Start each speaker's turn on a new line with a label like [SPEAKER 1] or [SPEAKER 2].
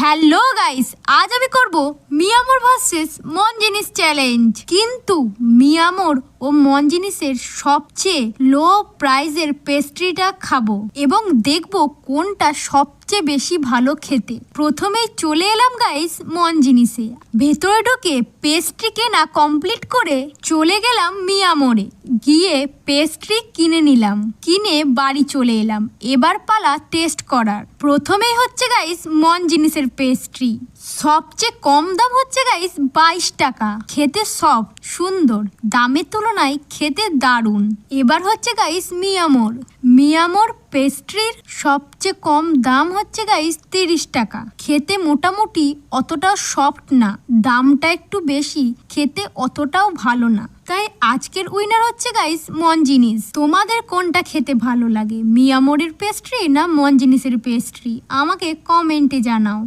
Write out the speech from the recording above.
[SPEAKER 1] Hello guys, আজ আমি করব মিয়ামোর ভার্সেস মনজিনিস চ্যালেঞ্জ। কিন্তু মিয়ামোর ও মনজিনিসের সবচেয়ে লো প্রাইজের পেস্ট্রিটা খাবো এবং দেখব কোনটা সবচেয়ে বেশি ভালো খেতে। প্রথমেই চলে এলাম গাইস মনজিনিসে। ভেতরে ঢুকে পেস্ট্রি কেনা কমপ্লিট করে চলে গেলাম মিয়ামোরে। গিয়ে পেস্ট্রি কিনে নিলাম, কিনে বাড়ি চলে এলাম। এবার পালা টেস্ট করার। প্রথমেই হচ্ছে গাইস মনজিনিসের পেস্ট্রি। সবচেয়ে কম দাম হচ্ছে গাইস 22 টাকা। খেতে সফট সুন্দর, দামের তুলনায় খেতে দারুণ। এবার হচ্ছে গাইস মিয়ামোর পেস্ট্রির সবচেয়ে কম দাম হচ্ছে গাইস 30 টাকা। খেতে মোটামুটি অতটাও সফট না, দামটা একটু বেশি, খেতে অতটাও ভালো না। তাই আজকের উইনার হচ্ছে গাইস মনজিনিস। তোমাদের কোনটা খেতে ভালো লাগে, মিয়ামোরের পেস্ট্রি না মনজিনিসের পেস্ট্রি? আমাকে কমেন্টে জানাও।